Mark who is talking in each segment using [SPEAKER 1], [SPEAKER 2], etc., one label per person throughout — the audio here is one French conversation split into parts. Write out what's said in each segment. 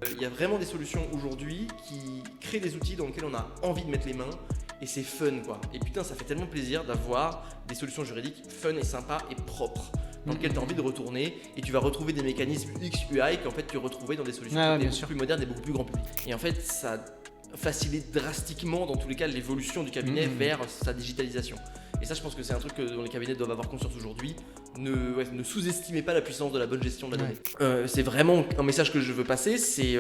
[SPEAKER 1] Il y a vraiment des solutions aujourd'hui qui créent des outils dans lesquels on a envie de mettre les mains et c'est fun quoi. Et putain, ça fait tellement plaisir d'avoir des solutions juridiques fun et sympas et propres dans lesquelles tu as envie de retourner et tu vas retrouver des mécanismes X/UI qu'en fait tu retrouvais dans des solutions beaucoup plus modernes et beaucoup plus grand public. Et en fait, ça facilite drastiquement dans tous les cas l'évolution du cabinet vers sa digitalisation. Et ça, je pense que c'est un truc dont les cabinets doivent avoir conscience aujourd'hui. Ne sous-estimez pas la puissance de la bonne gestion de la donnée. C'est vraiment un message que je veux passer, c'est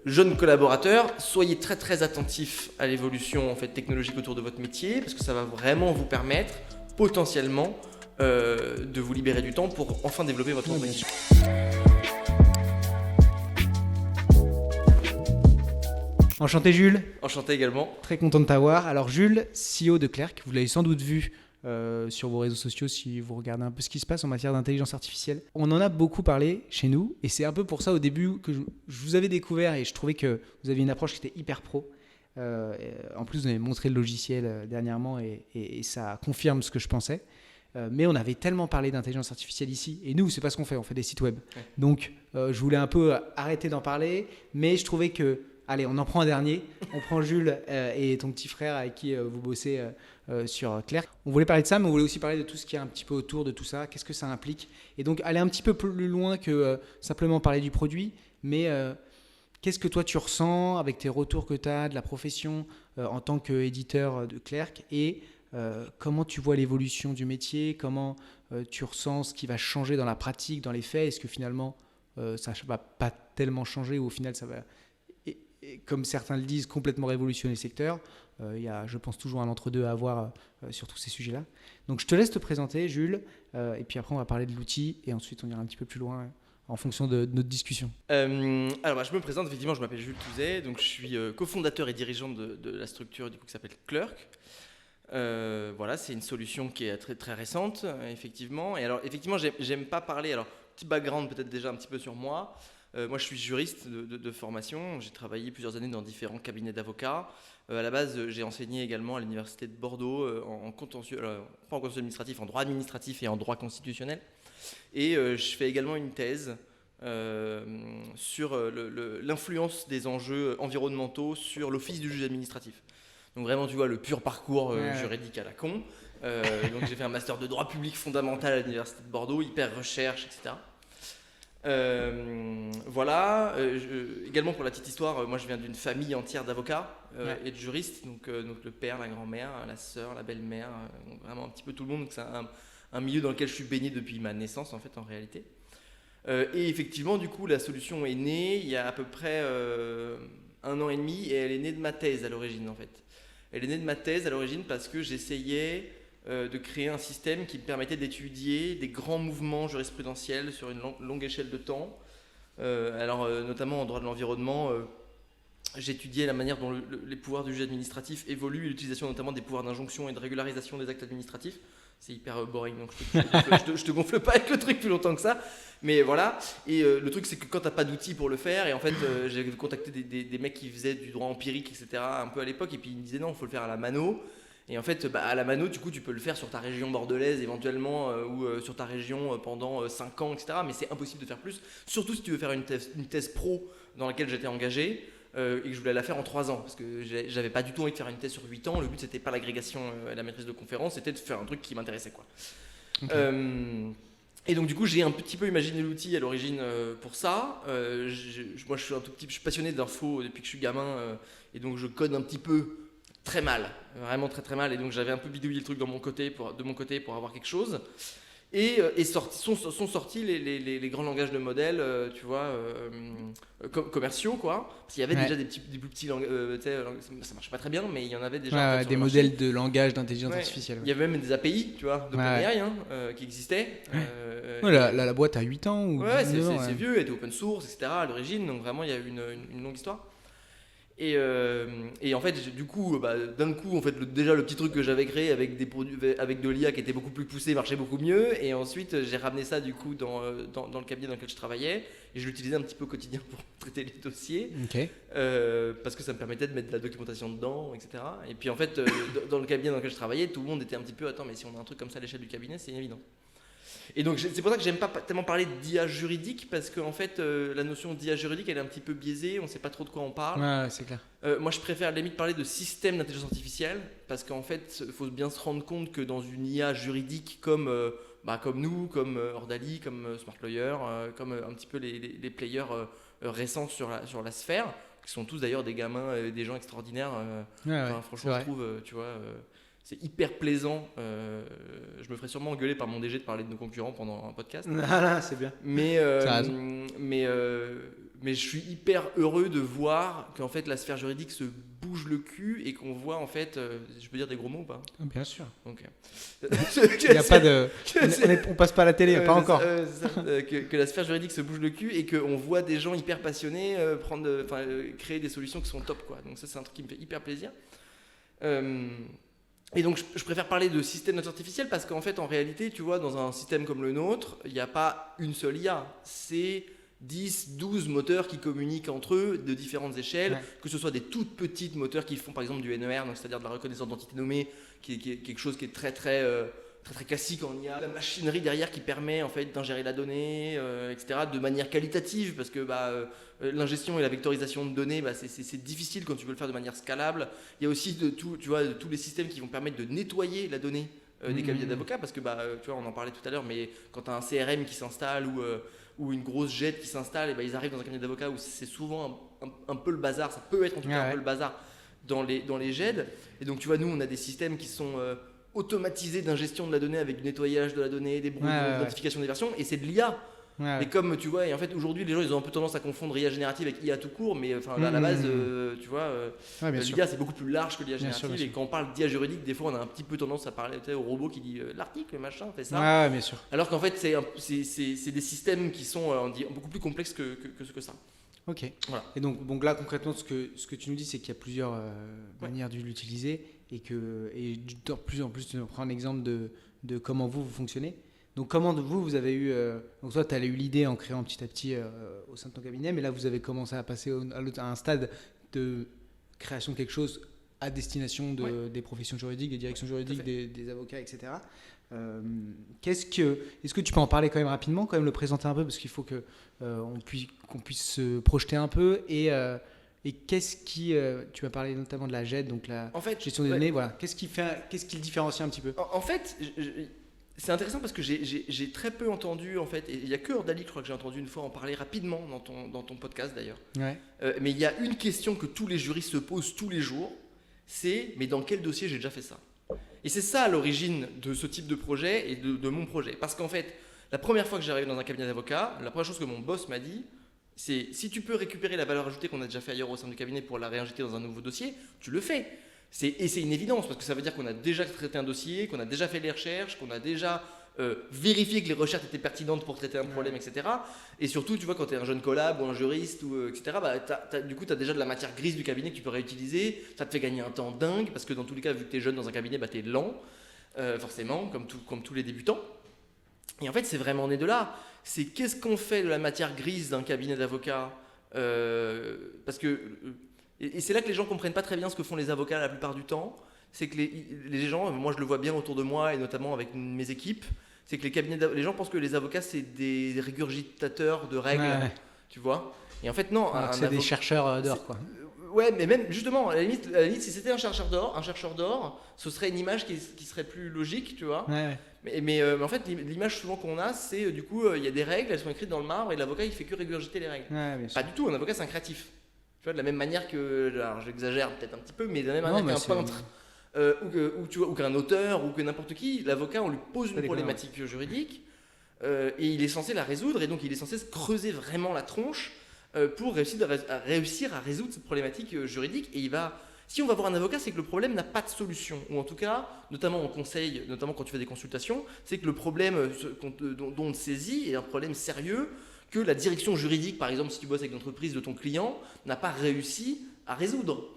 [SPEAKER 1] jeunes collaborateurs, soyez très très attentifs à l'évolution en fait, technologique autour de votre métier, parce que ça va vraiment vous permettre potentiellement de vous libérer du temps pour enfin développer votre entreprise.
[SPEAKER 2] Enchanté Jules.
[SPEAKER 1] Enchanté également.
[SPEAKER 2] Très content de t'avoir. Alors Jules, CEO de Clerc, vous l'avez sans doute vu sur vos réseaux sociaux si vous regardez un peu ce qui se passe en matière d'intelligence artificielle. On en a beaucoup parlé chez nous et c'est un peu pour ça au début que je vous avais découvert et je trouvais que vous aviez une approche qui était hyper pro. En plus, vous avez montré le logiciel dernièrement et ça confirme ce que je pensais. Mais on avait tellement parlé d'intelligence artificielle ici et nous, c'est pas ce qu'on fait, on fait des sites web. Ouais. Donc, je voulais un peu arrêter d'en parler, mais je trouvais que allez, on en prend un dernier. On prend Jules et ton petit frère avec qui vous bossez sur Clerc. On voulait parler de ça, mais on voulait aussi parler de tout ce qui est un petit peu autour de tout ça. Qu'est-ce que ça implique ? Et donc, aller un petit peu plus loin que simplement parler du produit. Mais qu'est-ce que toi, tu ressens avec tes retours que tu as de la profession en tant qu'éditeur de Clerc ? Et comment tu vois l'évolution du métier ? Comment tu ressens ce qui va changer dans la pratique, dans les faits ? Est-ce que finalement, ça ne va pas tellement changer ou au final, ça va... comme certains le disent, complètement révolutionner le secteur. Il y a, je pense, toujours un entre-deux à avoir sur tous ces sujets-là. Donc, je te laisse te présenter, Jules, et puis après, on va parler de l'outil, et ensuite, on ira un petit peu plus loin en fonction de notre discussion.
[SPEAKER 1] Alors, je me présente, effectivement, je m'appelle Jules Touzet, donc je suis cofondateur et dirigeant de la structure du coup, qui s'appelle Clerc. Voilà, c'est une solution qui est très, très récente, effectivement. Et alors, effectivement, j'aime pas parler, alors, petit background peut-être déjà un petit peu sur moi. Moi, je suis juriste de formation. J'ai travaillé plusieurs années dans différents cabinets d'avocats. À la base, j'ai enseigné également à l'université de Bordeaux en contentieux, pas en contentieux administratif, en droit administratif et en droit constitutionnel. Et je fais également une thèse sur l'influence des enjeux environnementaux sur l'office du juge administratif. Donc vraiment, tu vois, le pur parcours juridique à la con. Donc j'ai fait un master de droit public fondamental à l'université de Bordeaux, hyper recherche, etc. Voilà. Également pour la petite histoire, moi je viens d'une famille entière d'avocats et de juristes, donc le père, la grand-mère, la sœur, la belle-mère, vraiment un petit peu tout le monde. Donc c'est un milieu dans lequel je suis baigné depuis ma naissance en fait en réalité. Et effectivement du coup la solution est née il y a à peu près 1 an et demi et elle est née de ma thèse à l'origine en fait. Elle est née de ma thèse à l'origine parce que j'essayais de créer un système qui me permettait d'étudier des grands mouvements jurisprudentiels sur une longue échelle de temps. Notamment en droit de l'environnement, j'étudiais la manière dont les pouvoirs du juge administratif évoluent et l'utilisation notamment des pouvoirs d'injonction et de régularisation des actes administratifs. C'est hyper boring, donc je te gonfle pas avec le truc plus longtemps que ça. Mais voilà, et le truc c'est que quand t'as pas d'outils pour le faire, et en fait j'ai contacté des mecs qui faisaient du droit empirique, etc. un peu à l'époque, et puis ils me disaient non, il faut le faire à la mano. Et en fait, à la mano, du coup, tu peux le faire sur ta région bordelaise éventuellement ou sur ta région pendant 5 ans, etc. Mais c'est impossible de faire plus, surtout si tu veux faire une thèse pro dans laquelle j'étais engagé et que je voulais la faire en 3 ans. Parce que j'avais pas du tout envie de faire une thèse sur 8 ans. Le but, c'était pas l'agrégation et la maîtrise de conférence, c'était de faire un truc qui m'intéressait, quoi. Okay. Et donc, du coup, j'ai un petit peu imaginé l'outil à l'origine pour ça. Moi, je suis passionné d'info depuis que je suis gamin et donc je code un petit peu. Très mal, vraiment très très mal, et donc j'avais un peu bidouillé le truc de mon côté pour avoir quelque chose. Et sont sortis les grands langages de modèles, tu vois, commerciaux, quoi. Parce qu'il y avait déjà des plus petits langages, ça marchait pas très bien, mais il y en avait déjà.
[SPEAKER 2] Des modèles de langage d'intelligence artificielle.
[SPEAKER 1] Il y avait même des API, tu vois, d'OpenAI qui existaient.
[SPEAKER 2] La boîte a 8 ans ou 10 ans.
[SPEAKER 1] C'est vieux, elle était open source, etc. à l'origine, donc vraiment il y a eu une longue histoire. Et en fait, du coup, d'un coup, en fait, déjà le petit truc que j'avais créé avec des produits, avec de l'IA qui était beaucoup plus poussé, marchait beaucoup mieux. Et ensuite, j'ai ramené ça du coup dans le cabinet dans lequel je travaillais et je l'utilisais un petit peu au quotidien pour traiter les dossiers, parce que ça me permettait de mettre de la documentation dedans, etc. Et puis en fait, dans le cabinet dans lequel je travaillais, tout le monde était un petit peu attends, mais si on a un truc comme ça à l'échelle du cabinet, c'est évident. Et donc c'est pour ça que j'aime pas tellement parler d'IA juridique, parce qu'en fait la notion d'IA juridique elle est un petit peu biaisée, on sait pas trop de quoi on parle.
[SPEAKER 2] Ouais, c'est clair.
[SPEAKER 1] Moi je préfère à la limite parler de système d'intelligence artificielle, parce qu'en fait il faut bien se rendre compte que dans une IA juridique comme nous, comme Ordali, comme Smart Lawyer, comme un petit peu les players récents sur la sphère, qui sont tous d'ailleurs des gamins, des gens extraordinaires. Franchement je trouve, tu vois, c'est hyper plaisant. Je me ferais sûrement engueuler par mon DG de parler de nos concurrents pendant un podcast.
[SPEAKER 2] Là, c'est bien.
[SPEAKER 1] Mais je suis hyper heureux de voir qu'en fait la sphère juridique se bouge le cul et qu'on voit en fait, je peux dire des gros mots ou pas?
[SPEAKER 2] Bien sûr.
[SPEAKER 1] Donc,
[SPEAKER 2] il y a pas de, on passe pas à la télé, pas encore.
[SPEAKER 1] Que la sphère juridique se bouge le cul et qu'on voit des gens hyper passionnés créer des solutions qui sont top, quoi. Donc ça c'est un truc qui me fait hyper plaisir. Et donc je préfère parler de système d'intelligence artificielle parce qu'en fait en réalité tu vois dans un système comme le nôtre il n'y a pas une seule IA, c'est 10, 12 moteurs qui communiquent entre eux de différentes échelles, que ce soit des toutes petites moteurs qui font par exemple du NER, donc c'est-à-dire de la reconnaissance d'entité nommée, qui est quelque chose qui est très classique en IA, la machinerie derrière qui permet en fait d'ingérer la donnée, etc. de manière qualitative, parce que l'ingestion et la vectorisation de données, c'est difficile quand tu veux le faire de manière scalable. Il y a aussi tous les systèmes qui vont permettre de nettoyer la donnée des cabinets d'avocats, parce que tu vois, on en parlait tout à l'heure, mais quand tu as un CRM qui s'installe ou une grosse jet qui s'installe, et ils arrivent dans un cabinet d'avocats où c'est souvent un peu le bazar, ça peut être en tout cas un peu le bazar dans les GED. Et donc tu vois, nous on a des systèmes qui sont automatisés d'ingestion de la donnée avec du nettoyage de la donnée, des brouillons, d'identification des versions, et c'est de l'IA. Et comme tu vois, et en fait aujourd'hui les gens ils ont un peu tendance à confondre IA générative avec IA tout court, mais à la base tu vois, l'IA c'est beaucoup plus large que l'IA générative, bien sûr. Et quand on parle d'IA juridique, des fois on a un petit peu tendance à parler au robot qui dit l'article machin fait ça,
[SPEAKER 2] bien sûr.
[SPEAKER 1] Alors qu'en fait c'est des systèmes qui sont beaucoup plus complexes que ça.
[SPEAKER 2] Ok. Voilà. Et donc là concrètement ce que tu nous dis c'est qu'il y a plusieurs manières de l'utiliser et de plus en plus tu nous prends un exemple de comment vous fonctionnez. Donc comment vous avez eu, donc toi tu as eu l'idée en créant petit à petit au sein de ton cabinet, mais là vous avez commencé à passer à un stade de création de quelque chose à destination des professions juridiques, des directions juridiques, des avocats, etc. Est-ce que tu peux en parler quand même rapidement, quand même le présenter un peu, parce qu'il faut qu'on puisse se projeter un peu et qu'est-ce qui, tu m'as parlé notamment de la GED, donc la gestion des données, voilà. Qu'est-ce qui le différencie un petit peu?
[SPEAKER 1] En fait, c'est intéressant parce que j'ai très peu entendu, en fait, et il n'y a que Ordali, je crois que j'ai entendu une fois en parler rapidement dans ton podcast d'ailleurs. Mais il y a une question que tous les juristes se posent tous les jours, c'est mais dans quel dossier j'ai déjà fait ça? Et c'est ça l'origine de ce type de projet et de mon projet. Parce qu'en fait, la première fois que j'arrive dans un cabinet d'avocat, la première chose que mon boss m'a dit, c'est si tu peux récupérer la valeur ajoutée qu'on a déjà fait ailleurs au sein du cabinet pour la réinjecter dans un nouveau dossier, tu le fais. Et c'est une évidence parce que ça veut dire qu'on a déjà traité un dossier, qu'on a déjà fait les recherches, qu'on a déjà vérifié que les recherches étaient pertinentes pour traiter un problème, etc. Et surtout, tu vois, quand tu es un jeune collab ou un juriste, etc., du coup, tu as déjà de la matière grise du cabinet que tu peux réutiliser. Ça te fait gagner un temps dingue parce que dans tous les cas, vu que tu es jeune dans un cabinet, tu es lent, forcément, comme tous les débutants. Et en fait, c'est vraiment né de là. C'est qu'est-ce qu'on fait de la matière grise d'un cabinet d'avocats parce que... Et c'est là que les gens ne comprennent pas très bien ce que font les avocats la plupart du temps. C'est que les gens, moi je le vois bien autour de moi et notamment avec mes équipes, c'est que les gens pensent que les avocats c'est des régurgitateurs de règles, tu vois. Et en fait non.
[SPEAKER 2] C'est des chercheurs d'or quoi.
[SPEAKER 1] Ouais, mais même justement, à la limite si c'était un chercheur d'or, ce serait une image qui serait plus logique, tu vois. Mais en fait, l'image souvent qu'on a, c'est du coup, il y a des règles, elles sont écrites dans le marbre et l'avocat il fait que régurgiter les règles. Pas du tout, un avocat c'est un créatif. Tu vois, de la même manière que, alors j'exagère peut-être un petit peu, mais de la même manière qu'un peintre ou qu'un auteur ou que n'importe qui, l'avocat on lui pose une problématique juridique et il est censé la résoudre et donc il est censé se creuser vraiment la tronche pour réussir à résoudre cette problématique juridique. Et si on va voir un avocat, c'est que le problème n'a pas de solution, ou en tout cas, notamment en conseil, notamment quand tu fais des consultations, c'est que le problème dont on te saisit est un problème sérieux que la direction juridique, par exemple, si tu bosses avec l'entreprise de ton client, n'a pas réussi à résoudre.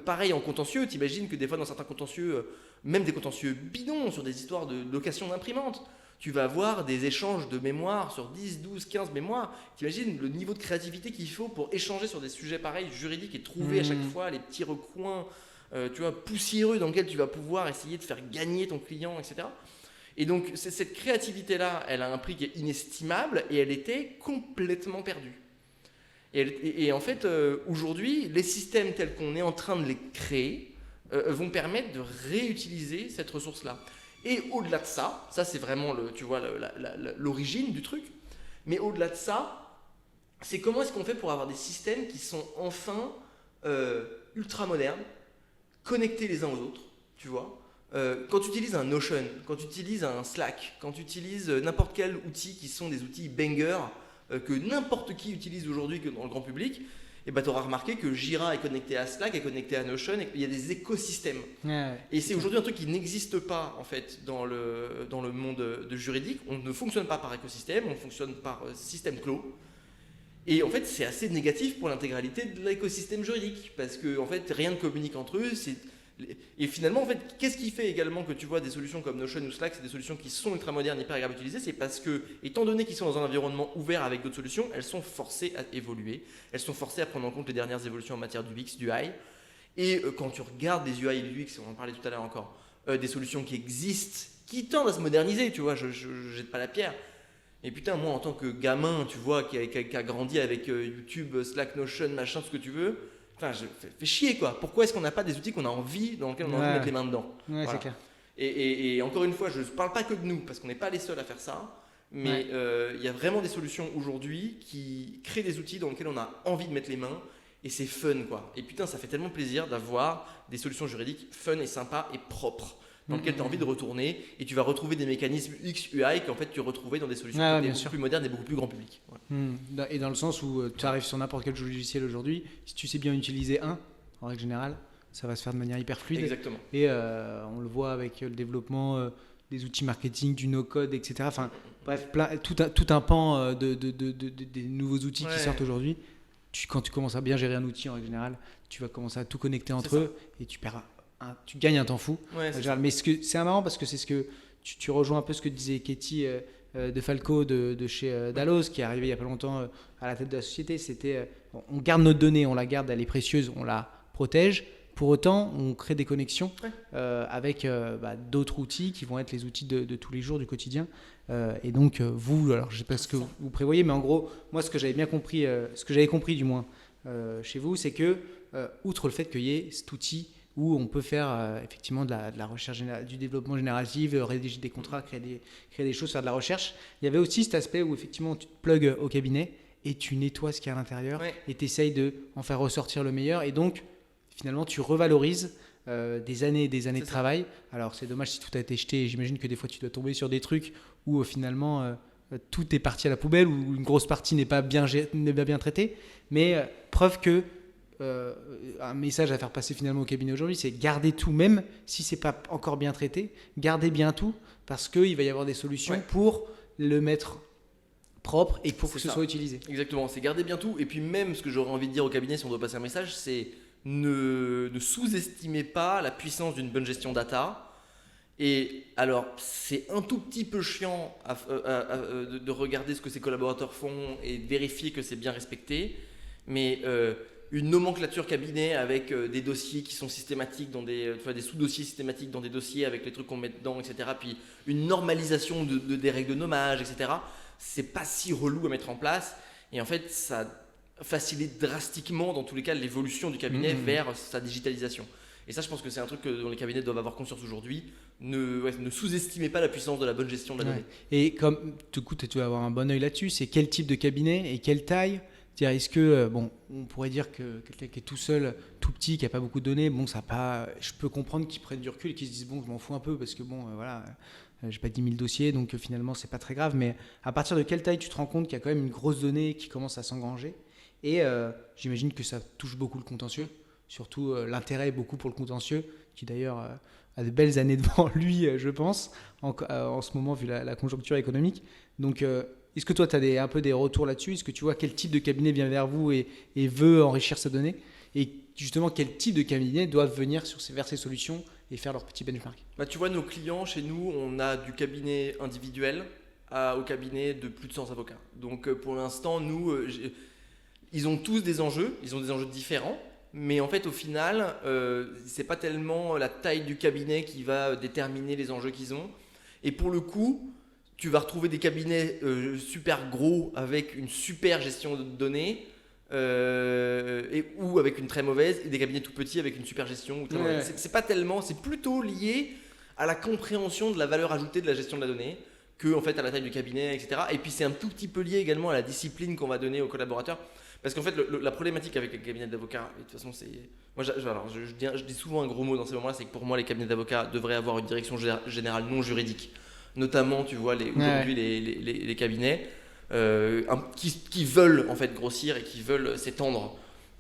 [SPEAKER 1] Pareil en contentieux, t'imagines que des fois dans certains contentieux, même des contentieux bidons sur des histoires de location d'imprimantes, tu vas avoir des échanges de mémoires sur 10, 12, 15 mémoires. T'imagines le niveau de créativité qu'il faut pour échanger sur des sujets pareils juridiques et trouver à chaque fois les petits recoins poussiéreux dans lesquels tu vas pouvoir essayer de faire gagner ton client, etc. Et donc cette créativité-là, elle a un prix qui est inestimable et elle était complètement perdue. Et en fait, aujourd'hui, les systèmes tels qu'on est en train de les créer vont permettre de réutiliser cette ressource-là. Et au-delà de ça c'est vraiment l'origine du truc, mais au-delà de ça, c'est comment est-ce qu'on fait pour avoir des systèmes qui sont enfin ultra modernes, connectés les uns aux autres, tu vois. Quand tu utilises un Notion, quand tu utilises un Slack, quand tu utilises n'importe quel outil qui sont des outils banger que n'importe qui utilise aujourd'hui que dans le grand public, et tu auras remarqué que Jira est connecté à Slack, est connecté à Notion, et qu'il y a des écosystèmes. Et c'est aujourd'hui un truc qui n'existe pas en fait dans le monde juridique. On ne fonctionne pas par écosystème, on fonctionne par système clos. Et en fait, c'est assez négatif pour l'intégralité de l'écosystème juridique, parce que en fait, rien ne communique entre eux. Et finalement, en fait, qu'est-ce qui fait également que tu vois des solutions comme Notion ou Slack, c'est des solutions qui sont ultra modernes, hyper agréables à utiliser, c'est parce que, étant donné qu'ils sont dans un environnement ouvert avec d'autres solutions, elles sont forcées à évoluer, elles sont forcées à prendre en compte les dernières évolutions en matière du UX, du UI. Et quand tu regardes des UI et du UX, on en parlait tout à l'heure encore, des solutions qui existent, qui tendent à se moderniser, tu vois, je jette pas la pierre. Et putain, moi en tant que gamin, tu vois, qui a grandi avec YouTube, Slack, Notion, machin, ce que tu veux, enfin, fais chier quoi. Pourquoi est-ce qu'on n'a pas des outils qu'on a envie, dans lesquels on a envie de mettre les mains dedans?
[SPEAKER 2] Ouais, voilà. C'est clair.
[SPEAKER 1] Et encore une fois, je ne parle pas que de nous, parce qu'on n'est pas les seuls à faire ça, mais il y a vraiment des solutions aujourd'hui qui créent des outils dans lesquels on a envie de mettre les mains, et c'est fun quoi. Et putain, ça fait tellement plaisir d'avoir des solutions juridiques fun et sympas et propres, dans lesquelles tu as envie de retourner, et tu vas retrouver des mécanismes UX, UI qu'en fait tu retrouvais dans des solutions beaucoup plus modernes et beaucoup plus grand public. Voilà.
[SPEAKER 2] Et dans le sens où tu arrives sur n'importe quel logiciel aujourd'hui, si tu sais bien utiliser en règle générale, ça va se faire de manière hyper fluide.
[SPEAKER 1] Exactement.
[SPEAKER 2] Et on le voit avec le développement des outils marketing, du no-code, etc. Enfin, bref, tout un pan des nouveaux outils qui sortent aujourd'hui. Quand tu commences à bien gérer un outil en règle générale, tu vas commencer à tout connecter entre eux et tu gagnes un temps fou. Mais c'est marrant parce que c'est ce que tu rejoins un peu ce que disait Katie de Falco de chez Dallos, qui est arrivé il y a pas longtemps à la tête de la société. C'était on garde notre donnée, on la garde, elle est précieuse, on la protège. Pour autant, on crée des connexions avec d'autres outils qui vont être les outils de tous les jours, du quotidien. Et donc, vous, alors je ne sais pas ce que vous prévoyez, mais en gros, moi, ce que j'avais bien compris, ce que j'avais compris du moins chez vous, c'est que, outre le fait qu'il y ait cet outil où on peut faire effectivement de la recherche, du développement génératif, rédiger des contrats, créer des choses, faire de la recherche, il y avait aussi cet aspect où effectivement tu te plugues au cabinet et tu nettoies ce qu'il y a à l'intérieur et tu essayes d'en faire ressortir le meilleur. Et donc, finalement, tu revalorises des années et des années de travail. Alors, c'est dommage si tout a été jeté. J'imagine que des fois, tu dois tomber sur des trucs où finalement, tout est parti à la poubelle, où une grosse partie n'est pas bien traitée. Mais preuve que un message à faire passer finalement au cabinet aujourd'hui, c'est garder tout, même si c'est pas encore bien traité, gardez bien tout, parce qu'il va y avoir des solutions pour le mettre propre et pour que ce soit utilisé.
[SPEAKER 1] Exactement, c'est garder bien tout. Et puis même, ce que j'aurais envie de dire au cabinet, si on doit passer un message, c'est ne sous-estimez pas la puissance d'une bonne gestion data. Et alors, c'est un tout petit peu chiant de regarder ce que ses collaborateurs font et de vérifier que c'est bien respecté, mais une nomenclature cabinet avec des dossiers qui sont systématiques, des sous-dossiers systématiques dans des dossiers avec les trucs qu'on met dedans, etc. Puis une normalisation des règles de nommage, etc. C'est pas si relou à mettre en place. Et en fait, ça facilite drastiquement, dans tous les cas, l'évolution du cabinet vers sa digitalisation. Et ça, je pense que c'est un truc dont les cabinets doivent avoir conscience aujourd'hui. Ne sous-estimez pas la puissance de la bonne gestion de la donnée.
[SPEAKER 2] Et comme du coup, tu vas avoir un bon œil là-dessus, c'est quel type de cabinet et quelle taille? Est-ce que, on pourrait dire que quelqu'un qui est tout seul, tout petit, qui n'a pas beaucoup de données, je peux comprendre qu'ils prennent du recul et qu'ils se disent, je m'en fous un peu parce que j'ai pas 10 000 dossiers, donc finalement, c'est pas très grave. Mais à partir de quelle taille tu te rends compte qu'il y a quand même une grosse donnée qui commence à s'engranger? Et j'imagine que ça touche beaucoup le contentieux, surtout l'intérêt beaucoup pour le contentieux, qui d'ailleurs a de belles années devant lui, je pense, en ce moment, vu la conjoncture économique. Donc, est-ce que toi, tu as un peu des retours là-dessus? Est-ce que tu vois quel type de cabinet vient vers vous et veut enrichir sa donnée? Et justement, quel type de cabinet doivent venir vers ces solutions et faire leur petit benchmark?
[SPEAKER 1] Tu vois, nos clients, chez nous, on a du cabinet individuel au cabinet de plus de 100 avocats. Donc, pour l'instant, nous, ils ont tous des enjeux, ils ont des enjeux différents. Mais en fait, au final, c'est pas tellement la taille du cabinet qui va déterminer les enjeux qu'ils ont. Et pour le coup, tu vas retrouver des cabinets super gros avec une super gestion de données ou avec une très mauvaise, et des cabinets tout petits avec une super gestion. C'est pas tellement, c'est plutôt lié à la compréhension de la valeur ajoutée de la gestion de la donnée que en fait à la taille du cabinet, etc. Et puis c'est un tout petit peu lié également à la discipline qu'on va donner aux collaborateurs. Parce qu'en fait, la problématique avec les cabinets d'avocats, et de toute façon, c'est. Moi, je dis souvent un gros mot dans ces moments-là, c'est que pour moi, les cabinets d'avocats devraient avoir une direction générale non juridique. Notamment, tu vois, aujourd'hui, les cabinets qui veulent en fait grossir et qui veulent s'étendre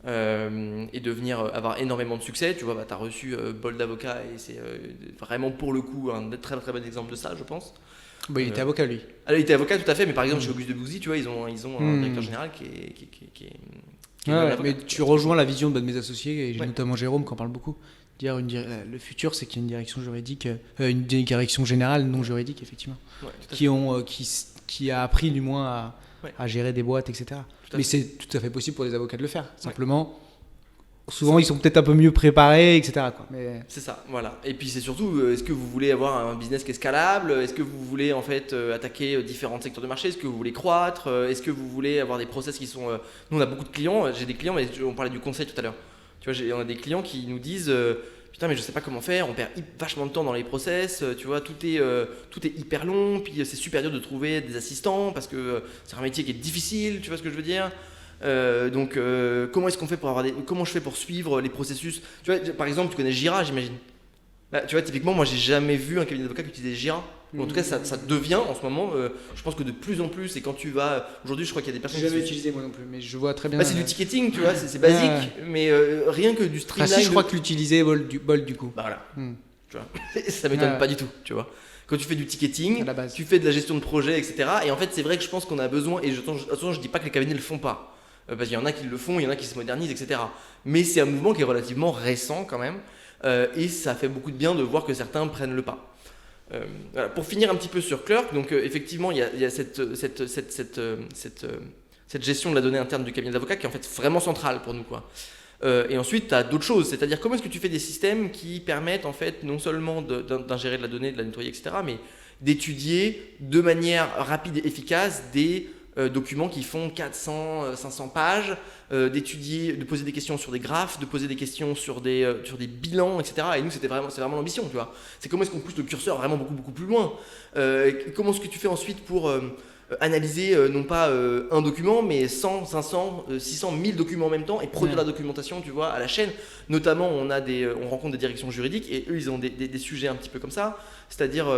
[SPEAKER 1] et devenir, avoir énormément de succès. Tu vois, tu as reçu Bol d'avocat et c'est vraiment pour le coup un très très bon exemple de ça, je pense.
[SPEAKER 2] Bah, il était avocat lui.
[SPEAKER 1] Alors, il était avocat tout à fait, mais par exemple chez Auguste de Bouzy, tu vois, ils ont un directeur général qui est
[SPEAKER 2] mais tu rejoins la vision de mes associés, et notamment Jérôme qui en parle beaucoup. Le futur, c'est qu'il y a une direction juridique, une direction générale non juridique, effectivement, qui a appris du moins à gérer des boîtes, etc. Mais c'est tout à fait possible pour les avocats de le faire. Simplement, souvent, ils sont peut-être un peu mieux préparés, etc. Mais...
[SPEAKER 1] C'est ça, voilà. Et puis c'est surtout, est-ce que vous voulez avoir un business qui est scalable ? Est-ce que vous voulez en fait attaquer différents secteurs de marché ? Est-ce que vous voulez croître ? Est-ce que vous voulez avoir des process qui sont... Nous, on a beaucoup de clients. J'ai des clients, mais on parlait du conseil tout à l'heure. Tu vois, on a des clients qui nous disent putain, mais je sais pas comment faire. On perd vachement de temps dans les process. Tu vois, tout est hyper long. Puis c'est super dur de trouver des assistants parce que c'est un métier qui est difficile. Tu vois ce que je veux dire ? Donc comment est-ce qu'on fait pour comment je fais pour suivre les processus, tu vois, par exemple tu connais Jira, j'imagine. Tu vois, typiquement moi j'ai jamais vu un cabinet d'avocats qui utilisait Jira. En tout cas ça devient en ce moment, je pense que de plus en plus, et quand tu vas aujourd'hui, je crois qu'il y a des personnes
[SPEAKER 2] qui jamais utilisé moi non plus, mais je vois très bien.
[SPEAKER 1] C'est du ticketing, tu vois, c'est basique, mais rien que du streamline.
[SPEAKER 2] Si, je crois que l'utiliser Bol du coup.
[SPEAKER 1] Bah voilà. Tu vois, ça m'étonne pas du tout, tu vois. Quand tu fais du ticketing, tu fais de la gestion de projet, etc. Et en fait c'est vrai que je pense qu'on a besoin, et je dis pas que les cabinets le font pas. Parce qu'il y en a qui le font, il y en a qui se modernisent, etc. Mais c'est un mouvement qui est relativement récent quand même, et ça fait beaucoup de bien de voir que certains prennent le pas. Voilà. Pour finir un petit peu sur Clerk, donc effectivement il y a cette gestion de la donnée interne du cabinet d'avocat qui est en fait vraiment centrale pour nous, quoi. Et ensuite tu as d'autres choses, c'est-à-dire comment est-ce que tu fais des systèmes qui permettent en fait non seulement d'ingérer de la donnée, de la nettoyer, etc., mais d'étudier de manière rapide et efficace des documents qui font 400, 500 pages, d'étudier, de poser des questions sur des graphes, de poser des questions sur des bilans, etc. Et nous, c'est vraiment l'ambition, tu vois. C'est comment est-ce qu'on pousse le curseur vraiment beaucoup, beaucoup plus loin. Comment est-ce que tu fais ensuite pour analyser non pas un document, mais 100, 500, 600, 1000 documents en même temps et produire la documentation, tu vois, à la chaîne. Notamment, on rencontre des directions juridiques et eux, ils ont des sujets un petit peu comme ça. C'est-à-dire...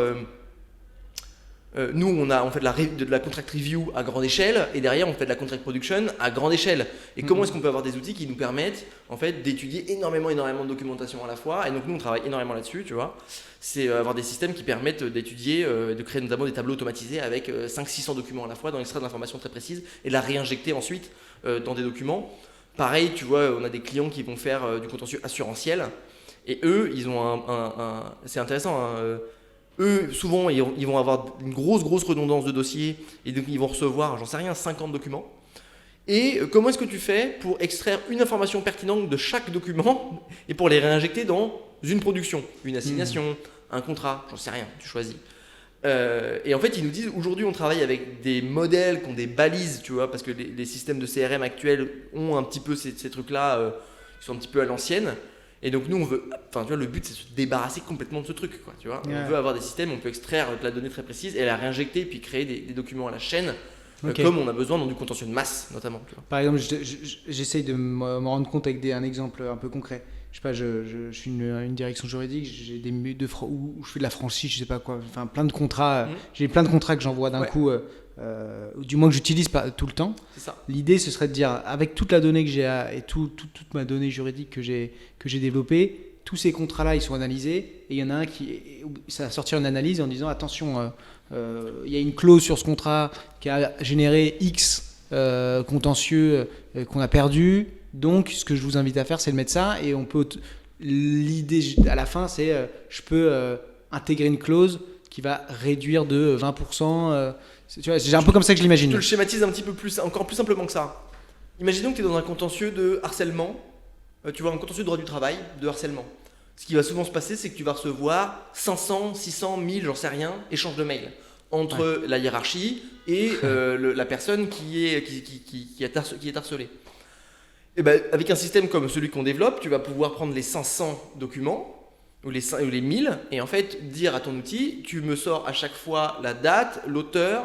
[SPEAKER 1] nous, on fait de la contract review à grande échelle et derrière, on fait de la contract production à grande échelle. Et comment est-ce qu'on peut avoir des outils qui nous permettent en fait, d'étudier énormément de documentation à la fois. Et donc, nous, on travaille énormément là-dessus, tu vois. C'est avoir des systèmes qui permettent d'étudier, de créer notamment des tableaux automatisés avec 500-600 documents à la fois, d'en extraire de l'information très précise et de la réinjecter ensuite dans des documents. Pareil, tu vois, on a des clients qui vont faire du contentieux assurantiel. Et eux, ils ont c'est intéressant, eux, souvent, ils vont avoir une grosse redondance de dossiers et donc ils vont recevoir, j'en sais rien, 50 documents. Et comment est-ce que tu fais pour extraire une information pertinente de chaque document et pour les réinjecter dans une production, une assignation, un contrat, j'en sais rien, tu choisis. Et en fait, ils nous disent, aujourd'hui, on travaille avec des modèles qui ont des balises, tu vois, parce que les systèmes de CRM actuels ont un petit peu ces trucs-là, qui sont un petit peu à l'ancienne. Et donc nous on veut, enfin tu vois, le but c'est de se débarrasser complètement de ce truc, quoi, tu vois. On veut avoir des systèmes où on peut extraire de la donnée très précise et la réinjecter puis créer des documents à la chaîne, comme on a besoin dans du contentieux de masse notamment, tu vois.
[SPEAKER 2] Par exemple, j'essaye de me rendre compte avec un exemple un peu concret. Je sais pas, je suis une direction juridique, j'ai des où je fais de la franchise, je sais pas quoi, enfin plein de contrats, j'ai plein de contrats que j'envoie d'un coup, du moins que j'utilise pas tout le temps.
[SPEAKER 1] C'est ça.
[SPEAKER 2] L'idée ce serait de dire, avec toute la donnée que j'ai et toute ma donnée juridique que j'ai développée, tous ces contrats-là ils sont analysés et il y en a un ça va sortir une analyse en disant attention, il y a une clause sur ce contrat qui a généré X contentieux qu'on a perdu. Donc, ce que je vous invite à faire, c'est de mettre ça et on peut. L'idée à la fin, c'est je peux intégrer une clause qui va réduire de 20%. Tu vois, c'est un peu comme ça que je l'imagine.
[SPEAKER 1] Je te le schématise un petit peu plus, encore plus simplement que ça. Imaginons que tu es dans un contentieux de harcèlement. Tu vois, un contentieux de droit du travail, de harcèlement. ce qui va souvent se passer, c'est que tu vas recevoir 500, 600, 1000, j'en sais rien, échanges de mails entre la hiérarchie et la personne qui est harcelée. Et ben, avec un système comme celui qu'on développe, tu vas pouvoir prendre les 500 documents ou les 1000 et en fait dire à ton outil, tu me sors à chaque fois la date, l'auteur,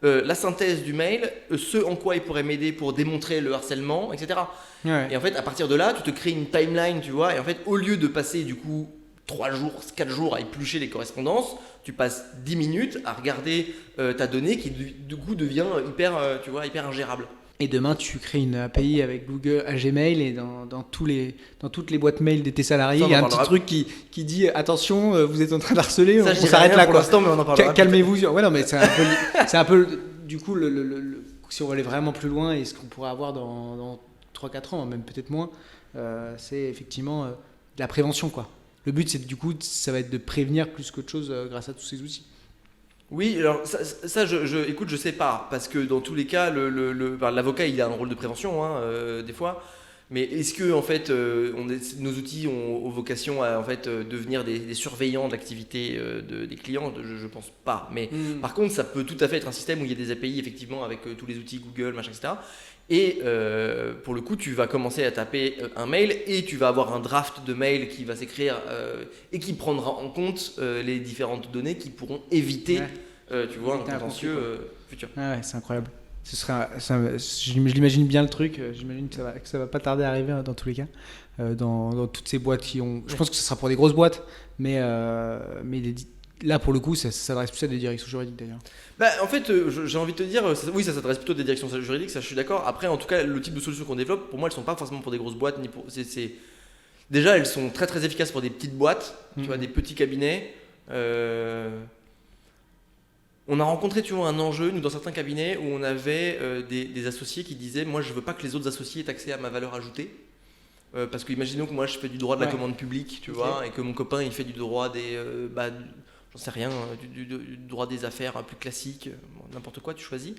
[SPEAKER 1] la synthèse du mail, ce en quoi il pourrait m'aider pour démontrer le harcèlement, etc. Ouais. Et en fait, à partir de là, tu te crées une timeline, tu vois, et en fait, au lieu de passer du coup 3 jours, 4 jours à éplucher les correspondances, tu passes 10 minutes à regarder ta donnée qui du coup devient hyper ingérable.
[SPEAKER 2] Et demain, tu crées une API avec Google à Gmail et dans toutes les boîtes mail de tes salariés, il y a un petit truc qui dit attention, vous êtes en train d'harceler, on s'arrête là.
[SPEAKER 1] Pour l'instant, mais on en parlera.
[SPEAKER 2] Calmez-vous. Ouais, non, mais c'est un peu du coup, si on va aller vraiment plus loin et ce qu'on pourrait avoir dans 3-4 ans, même peut-être moins, c'est effectivement de la prévention, quoi. Le but, c'est du coup, ça va être de prévenir plus qu'autre chose grâce à tous ces outils.
[SPEAKER 1] Oui, alors ça écoute, je sais pas, parce que dans tous les cas, l'avocat, il a un rôle de prévention, des fois. Mais est-ce que en fait, nos outils ont vocation à en fait devenir des surveillants de l'activité des clients? Je pense pas. Mais par contre, ça peut tout à fait être un système où il y a des API effectivement avec tous les outils Google, machin, etc. Et pour le coup, tu vas commencer à taper un mail et tu vas avoir un draft de mail qui va s'écrire et qui prendra en compte les différentes données qui pourront éviter, tu vois, un contentieux futur.
[SPEAKER 2] Ouais, c'est incroyable. Je l'imagine bien le truc. J'imagine que ça va pas tarder à arriver dans tous les cas. Dans toutes ces boîtes qui ont. Je pense que ce sera pour des grosses boîtes, mais là pour le coup, ça s'adresse plus à des directions juridiques d'ailleurs.
[SPEAKER 1] Bah, en fait, j'ai envie de te dire, oui, ça s'adresse plutôt à des directions juridiques, ça je suis d'accord. Après, en tout cas, le type de solutions qu'on développe, pour moi, elles sont pas forcément pour des grosses boîtes, ni pour. Déjà, elles sont très très efficaces pour des petites boîtes, tu vois, des petits cabinets. On a rencontré, tu vois, un enjeu, nous, dans certains cabinets, où on avait des associés qui disaient, moi, je veux pas que les autres associés aient accès à ma valeur ajoutée. Parce que imaginons que moi, je fais du droit de la commande publique, tu vois, et que mon copain, il fait du droit des... j'en sais rien, du droit des affaires plus classique, n'importe quoi, tu choisis.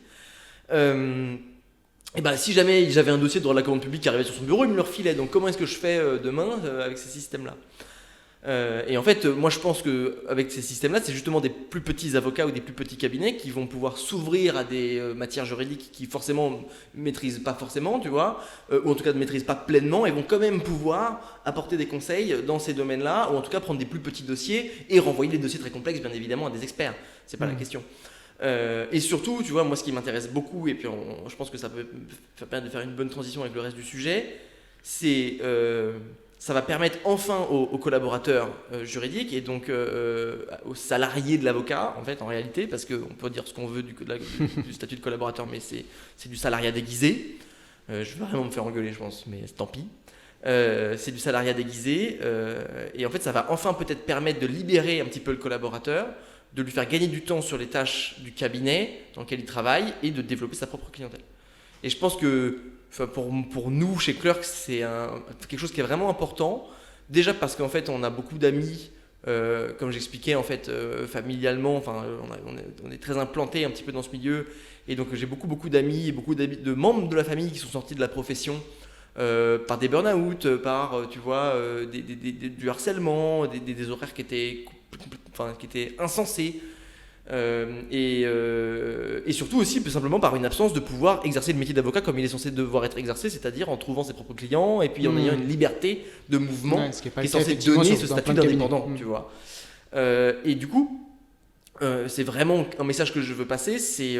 [SPEAKER 1] Et ben, si jamais j'avais un dossier de droit de la commande publique qui arrivait sur son bureau, il me le refilait. Donc, comment est-ce que je fais demain avec ces systèmes-là ? Et en fait, moi je pense qu'avec ces systèmes-là, c'est justement des plus petits avocats ou des plus petits cabinets qui vont pouvoir s'ouvrir à des matières juridiques qui forcément maîtrisent pas forcément, tu vois, ou en tout cas ne maîtrisent pas pleinement, et vont quand même pouvoir apporter des conseils dans ces domaines-là, ou en tout cas prendre des plus petits dossiers et renvoyer les dossiers très complexes, bien évidemment, à des experts. C'est pas la question. Et surtout, tu vois, moi ce qui m'intéresse beaucoup, et puis je pense que ça peut permettre de faire une bonne transition avec le reste du sujet, c'est... ça va permettre enfin aux collaborateurs juridiques et donc aux salariés de l'avocat, en fait, en réalité, parce qu'on peut dire ce qu'on veut du statut de collaborateur, mais c'est du salariat déguisé. Je vais vraiment me faire engueuler, je pense, mais tant pis. C'est du salariat déguisé et en fait, ça va enfin peut-être permettre de libérer un petit peu le collaborateur, de lui faire gagner du temps sur les tâches du cabinet dans lequel il travaille et de développer sa propre clientèle. Et je pense que pour nous, chez Clerk, c'est quelque chose qui est vraiment important. Déjà parce qu'en fait, on a beaucoup d'amis, comme j'expliquais, en fait, familialement, enfin, on est très implanté un petit peu dans ce milieu. Et donc, j'ai beaucoup d'amis et beaucoup de membres de la famille qui sont sortis de la profession par des burn-out, par, tu vois, du harcèlement, des horaires qui étaient insensés. Et surtout aussi simplement par une absence de pouvoir exercer le métier d'avocat comme il est censé devoir être exercé, c'est-à-dire en trouvant ses propres clients et puis en ayant une liberté de mouvement qui est censée donner ce statut d'indépendant, tu vois. Et du coup, c'est vraiment un message que je veux passer, c'est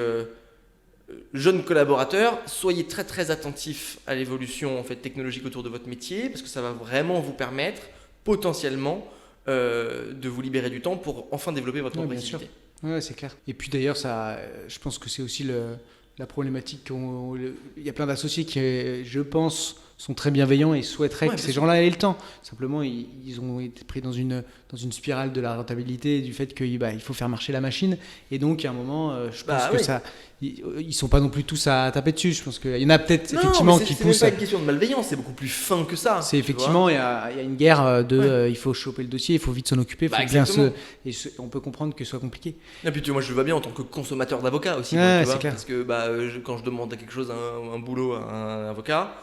[SPEAKER 1] jeunes collaborateurs, soyez très très attentifs à l'évolution en fait, technologique autour de votre métier parce que ça va vraiment vous permettre potentiellement de vous libérer du temps pour enfin développer votre propre activité.
[SPEAKER 2] Ouais, c'est clair. Et puis d'ailleurs, je pense que c'est aussi la problématique. Il y a plein d'associés qui, je pense, sont très bienveillants et souhaiteraient que ces gens-là aient le temps. Simplement, ils ont été pris dans une spirale de la rentabilité, du fait qu'il faut faire marcher la machine. Et donc, à un moment, je pense que ils sont pas non plus tous à taper dessus. Je pense qu'il y en a peut-être effectivement qui poussent.
[SPEAKER 1] C'est même pas une question de malveillance, c'est beaucoup plus fin que ça.
[SPEAKER 2] C'est effectivement, il y a une guerre il faut choper le dossier, il faut vite s'en occuper, on peut comprendre que ce soit compliqué.
[SPEAKER 1] Et puis moi je le vois bien en tant que consommateur d'avocat aussi,
[SPEAKER 2] c'est
[SPEAKER 1] clair.
[SPEAKER 2] Clair.
[SPEAKER 1] Parce que quand je demande quelque chose, un boulot à un avocat,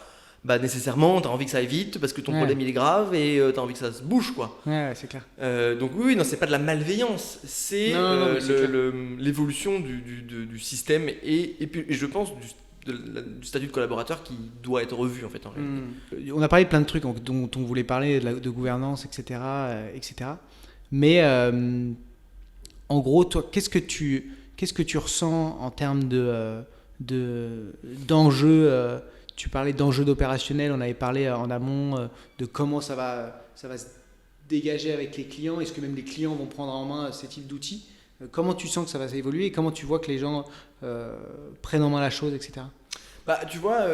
[SPEAKER 1] bah nécessairement tu as envie que ça aille vite parce que ton problème il est grave et tu as envie que ça se bouge quoi.
[SPEAKER 2] Ouais, c'est clair.
[SPEAKER 1] Donc oui, non, c'est pas de la malveillance, c'est l'évolution du système et puis je pense du statut de collaborateur qui doit être revu en fait en réalité.
[SPEAKER 2] On a parlé de plein de trucs dont on voulait parler, de gouvernance, etc. Mais en gros, toi, qu'est-ce que tu ressens en termes d'enjeux tu parlais d'enjeux d'opérationnel, on avait parlé en amont de comment ça va se dégager avec les clients. Est-ce que même les clients vont prendre en main ce type d'outils? Comment tu sens que ça va évoluer et comment tu vois que les gens prennent en main la chose, etc.
[SPEAKER 1] Bah, tu vois,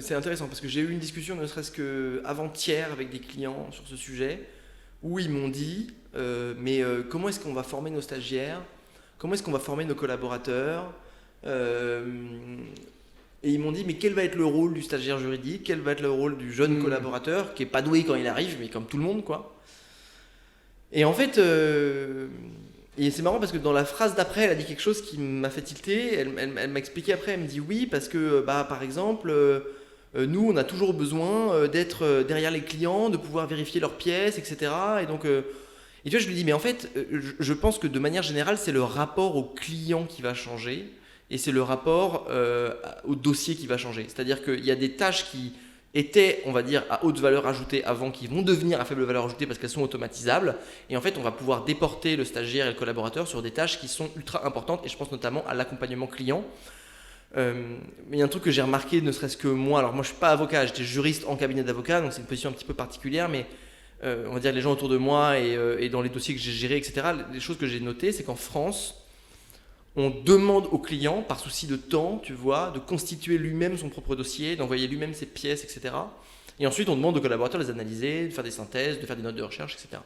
[SPEAKER 1] c'est intéressant parce que j'ai eu une discussion ne serait-ce qu'avant-hier avec des clients sur ce sujet où ils m'ont dit mais comment est-ce qu'on va former nos stagiaires? Comment est-ce qu'on va former nos collaborateurs? Et ils m'ont dit mais quel va être le rôle du stagiaire juridique? Quel va être le rôle du jeune collaborateur qui est pas doué quand il arrive mais comme tout le monde quoi? Et en fait, et c'est marrant parce que dans la phrase d'après, elle a dit quelque chose qui m'a fait tilter. Elle m'a expliqué après, elle me dit oui parce que par exemple, nous on a toujours besoin d'être derrière les clients, de pouvoir vérifier leurs pièces, etc. Et donc, et tu vois, je lui dis mais en fait, je pense que de manière générale, c'est le rapport au client qui va changer et c'est le rapport au dossier qui va changer. C'est-à-dire qu'il y a des tâches qui étaient, on va dire, à haute valeur ajoutée avant, qui vont devenir à faible valeur ajoutée parce qu'elles sont automatisables. Et en fait, on va pouvoir déporter le stagiaire et le collaborateur sur des tâches qui sont ultra importantes. Et je pense notamment à l'accompagnement client. Mais il y a un truc que j'ai remarqué, ne serait-ce que moi. Alors moi, je ne suis pas avocat, j'étais juriste en cabinet d'avocat, donc c'est une position un petit peu particulière. Mais on va dire les gens autour de moi et dans les dossiers que j'ai gérés, etc., les choses que j'ai notées, c'est qu'en France, on demande au client, par souci de temps, tu vois, de constituer lui-même son propre dossier, d'envoyer lui-même ses pièces, etc. Et ensuite, on demande aux collaborateurs de les analyser, de faire des synthèses, de faire des notes de recherche, etc.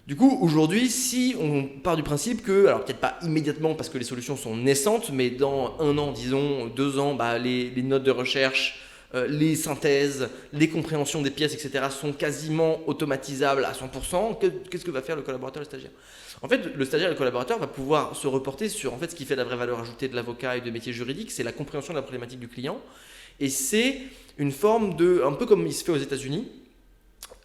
[SPEAKER 1] Du coup, aujourd'hui, si on part du principe que, alors peut-être pas immédiatement parce que les solutions sont naissantes, mais dans 1 an, disons, 2 ans, les notes de recherche, les synthèses, les compréhensions des pièces, etc. sont quasiment automatisables à 100%, qu'est-ce que va faire le collaborateur et le stagiaire? En fait, le stagiaire et le collaborateur va pouvoir se reporter sur ce qui fait la vraie valeur ajoutée de l'avocat et de métier juridique, c'est la compréhension de la problématique du client. Et c'est une forme de, un peu comme il se fait aux États-Unis,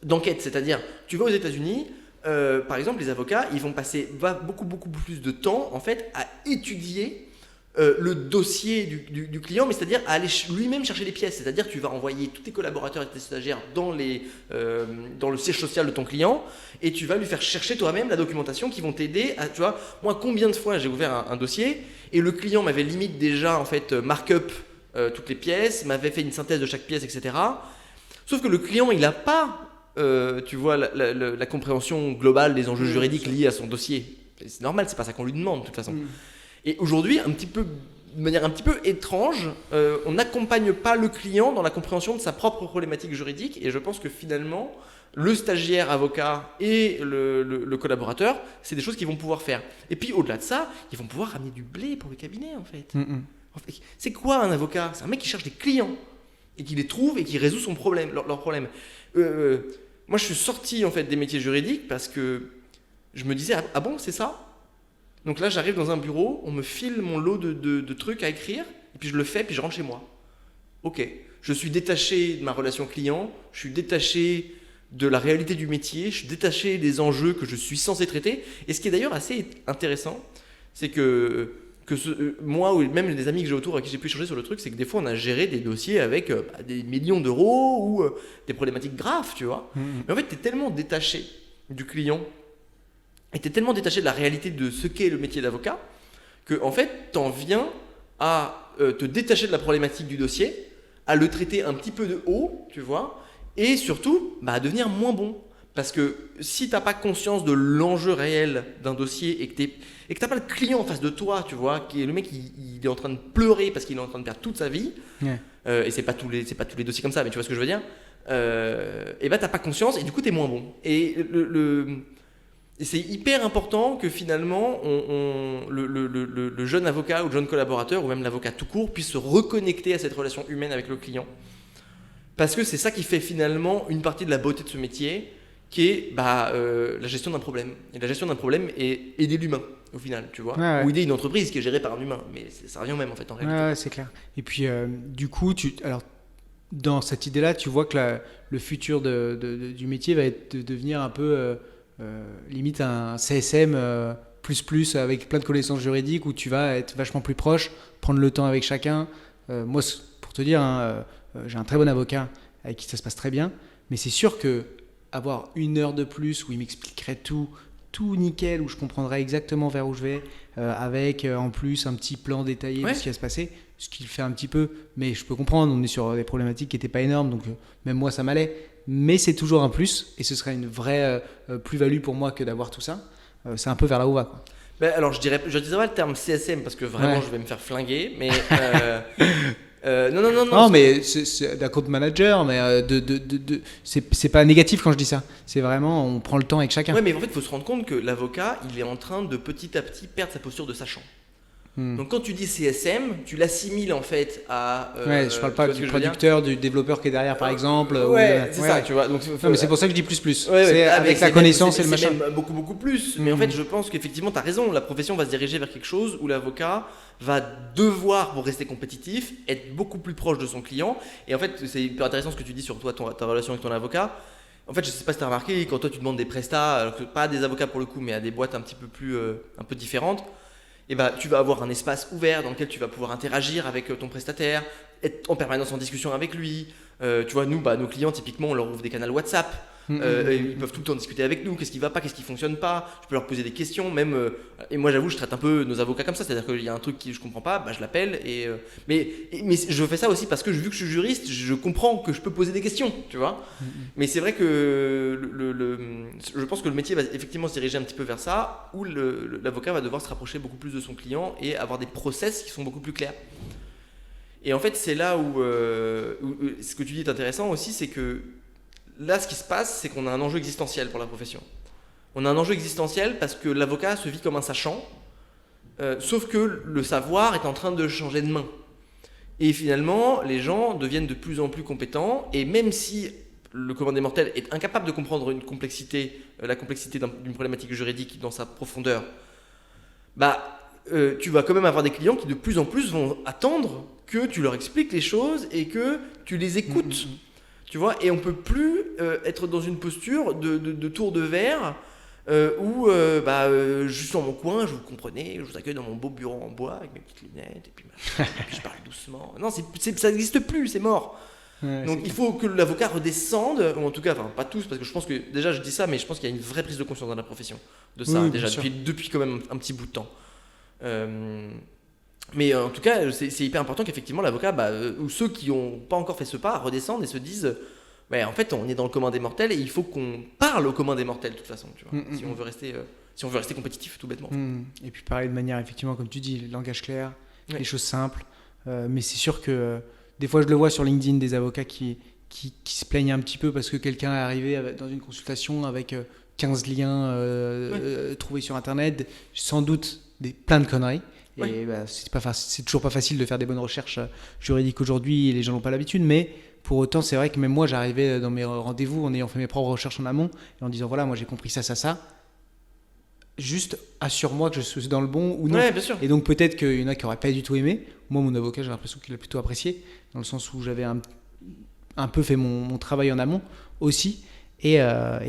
[SPEAKER 1] d'enquête. C'est-à-dire, tu vas aux États-Unis, par exemple, les avocats, ils vont passer beaucoup plus de temps en fait à étudier le dossier du client, mais c'est-à-dire à aller lui-même chercher les pièces. C'est-à-dire tu vas envoyer tous tes collaborateurs et tes stagiaires dans le siège social de ton client et tu vas lui faire chercher toi-même la documentation qui vont t'aider à, tu vois, moi combien de fois j'ai ouvert un dossier et le client m'avait limite déjà en fait mark-up toutes les pièces, m'avait fait une synthèse de chaque pièce, etc. Sauf que le client il n'a pas tu vois la compréhension globale des enjeux juridiques liés à son dossier. C'est normal, c'est pas ça qu'on lui demande de toute façon. Et aujourd'hui, de manière un petit peu étrange, on n'accompagne pas le client dans la compréhension de sa propre problématique juridique. Et je pense que finalement, le stagiaire avocat et le collaborateur, c'est des choses qu'ils vont pouvoir faire. Et puis au-delà de ça, ils vont pouvoir ramener du blé pour le cabinet en fait. En fait, c'est quoi un avocat? C'est un mec qui cherche des clients et qui les trouve et qui résout leur problème. Moi, je suis sorti en fait des métiers juridiques parce que je me disais ah bon, c'est ça? Donc là, j'arrive dans un bureau, on me file mon lot de trucs à écrire, et puis je le fais, puis je rentre chez moi. Ok, je suis détaché de ma relation client, je suis détaché de la réalité du métier, je suis détaché des enjeux que je suis censé traiter. Et ce qui est d'ailleurs assez intéressant, c'est que moi ou même des amis que j'ai autour avec qui j'ai pu échanger sur le truc, c'est que des fois on a géré des dossiers avec des millions d'euros ou des problématiques graves, tu vois. Mais en fait, tu es tellement détaché du client, et tu es tellement détaché de la réalité de ce qu'est le métier d'avocat que en fait, tu en viens à te détacher de la problématique du dossier, à le traiter un petit peu de haut, tu vois, et surtout à devenir moins bon. Parce que si tu n'as pas conscience de l'enjeu réel d'un dossier et que tu n'as pas le client en face de toi, tu vois, qui est le mec, il est en train de pleurer parce qu'il est en train de perdre toute sa vie, et c'est pas tous les dossiers comme ça, mais tu vois ce que je veux dire, et bah t'as pas conscience et du coup tu es moins bon. Et et c'est hyper important que finalement le jeune avocat ou le jeune collaborateur ou même l'avocat tout court puisse se reconnecter à cette relation humaine avec le client. Parce que c'est ça qui fait finalement une partie de la beauté de ce métier, qui est la gestion d'un problème. Et la gestion d'un problème est aider l'humain au final, tu vois. Ou aider une entreprise qui est gérée par un humain. Mais ça revient au même en fait en réalité.
[SPEAKER 2] Ouais, c'est clair. Et puis du coup, dans cette idée-là, tu vois que le futur du métier va être de devenir un peu limite un CSM plus avec plein de connaissances juridiques où tu vas être vachement plus proche, prendre le temps avec chacun. Moi, pour te dire, hein, j'ai un très bon avocat avec qui ça se passe très bien, mais c'est sûr que avoir 1 heure de plus où il m'expliquerait tout nickel, où je comprendrais exactement vers où je vais, avec en plus un petit plan détaillé de ce qui va se passer, ce qu'il fait un petit peu, mais je peux comprendre, on est sur des problématiques qui n'étaient pas énormes, donc même moi ça m'allait, mais c'est toujours un plus, et ce serait une vraie plus-value pour moi que d'avoir tout ça. C'est un peu vers là où on va, quoi.
[SPEAKER 1] Alors je dirais pas le terme CSM parce que vraiment je vais me faire flinguer, mais
[SPEAKER 2] non, mais c'est d'un compte manager, mais c'est pas négatif quand je dis ça. C'est vraiment, on prend le temps avec chacun.
[SPEAKER 1] Ouais, mais en fait, il faut se rendre compte que l'avocat, il est en train de petit à petit perdre sa posture de sachant. Donc quand tu dis CSM, tu l'assimiles en fait à.
[SPEAKER 2] Je parle pas du producteur, du développeur qui est derrière, par exemple.
[SPEAKER 1] C'est ça, tu vois. Donc,
[SPEAKER 2] non, mais c'est pour ça que je dis plus.
[SPEAKER 1] C'est
[SPEAKER 2] avec la connaissance et le machin.
[SPEAKER 1] C'est même beaucoup plus. Mais en fait, je pense qu'effectivement, tu as raison. La profession va se diriger vers quelque chose où l'avocat va devoir, pour rester compétitif, être beaucoup plus proche de son client. Et en fait, c'est hyper intéressant ce que tu dis sur toi, ta relation avec ton avocat. En fait, je sais pas si tu as remarqué, quand toi tu demandes des prestats, alors que pas à des avocats pour le coup, mais à des boîtes un petit peu plus, un peu différentes, et tu vas avoir un espace ouvert dans lequel tu vas pouvoir interagir avec ton prestataire, être en permanence en discussion avec lui. Tu vois, nous, nos clients, typiquement, on leur ouvre des canaux WhatsApp. Ils peuvent tout le temps discuter avec nous, qu'est-ce qui va pas, qu'est-ce qui fonctionne pas. Je peux leur poser des questions, même. Et moi, j'avoue, je traite un peu nos avocats comme ça, c'est-à-dire qu'il y a un truc que je comprends pas, je l'appelle. Mais je fais ça aussi parce que vu que je suis juriste, je comprends que je peux poser des questions, tu vois. Mais c'est vrai que je pense que le métier va effectivement se diriger un petit peu vers ça, où l'avocat va devoir se rapprocher beaucoup plus de son client et avoir des process qui sont beaucoup plus clairs. Et en fait, c'est là où ce que tu dis est intéressant aussi, c'est que là, ce qui se passe, c'est qu'on a un enjeu existentiel pour la profession. On a un enjeu existentiel parce que l'avocat se vit comme un sachant, sauf que le savoir est en train de changer de main. Et finalement, les gens deviennent de plus en plus compétents, et même si le commun des mortels est incapable de comprendre la complexité d'une problématique juridique dans sa profondeur, tu vas quand même avoir des clients qui de plus en plus vont attendre que tu leur expliques les choses et que tu les écoutes. Tu vois, et on peut plus être dans une posture de tour de verre où juste dans mon coin, je vous comprenez, je vous accueille dans mon beau bureau en bois avec mes petites lunettes et puis je parle doucement. Non, ça n'existe plus, c'est mort. Donc il faut que l'avocat redescende, ou en tout cas, enfin pas tous, parce que je pense que déjà je dis ça, mais je pense qu'il y a une vraie prise de conscience dans la profession de ça déjà depuis quand même un petit bout de temps. Mais en tout cas, c'est hyper important qu'effectivement l'avocat, ou ceux qui n'ont pas encore fait ce pas, redescendent et se disent en fait, on est dans le commun des mortels et il faut qu'on parle au commun des mortels de toute façon, tu vois, si on veut rester compétitif, tout bêtement.
[SPEAKER 2] Et puis parler de manière, effectivement, comme tu dis, le langage clair, les choses simples. Mais c'est sûr que des fois, je le vois sur LinkedIn, des avocats qui se plaignent un petit peu parce que quelqu'un est arrivé dans une consultation avec 15 liens trouvés sur Internet, sans doute plein de conneries. Et c'est toujours pas facile de faire des bonnes recherches juridiques aujourd'hui, et les gens n'ont pas l'habitude, mais pour autant c'est vrai que même moi j'arrivais dans mes rendez-vous en ayant fait mes propres recherches en amont et en disant voilà, moi j'ai compris ça, juste assure-moi que je suis dans le bon ou non.
[SPEAKER 1] Bien sûr.
[SPEAKER 2] Et donc peut-être qu'il y en a qui n'auraient pas du tout aimé. Moi, mon avocat, j'ai l'impression qu'il a plutôt apprécié, dans le sens où j'avais un peu fait mon travail en amont aussi, et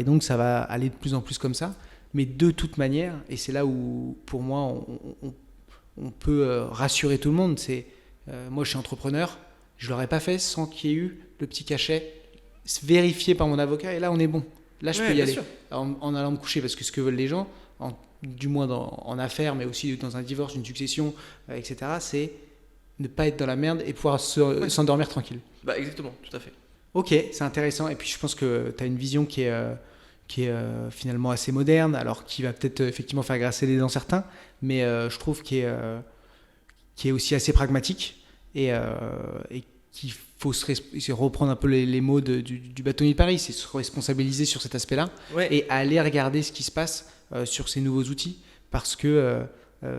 [SPEAKER 2] donc ça va aller de plus en plus comme ça, mais de toute manière, et c'est là où pour moi on peut rassurer tout le monde, c'est moi je suis entrepreneur, je ne l'aurais pas fait sans qu'il y ait eu le petit cachet vérifié par mon avocat, et là on est bon, là je peux y aller en allant me coucher, parce que ce que veulent les gens, du moins en affaires, mais aussi dans un divorce, une succession, etc., c'est ne pas être dans la merde et pouvoir s'endormir tranquille.
[SPEAKER 1] Exactement, tout à fait.
[SPEAKER 2] Ok, c'est intéressant, et puis je pense que tu as une vision qui est finalement assez moderne, alors qui va peut-être effectivement faire grincer les dents certains, mais je trouve qui est aussi assez pragmatique, et qu'il faut se reprendre un peu les mots du bâtonnier de Paris, c'est se responsabiliser sur cet aspect-là, et aller regarder ce qui se passe sur ces nouveaux outils, parce que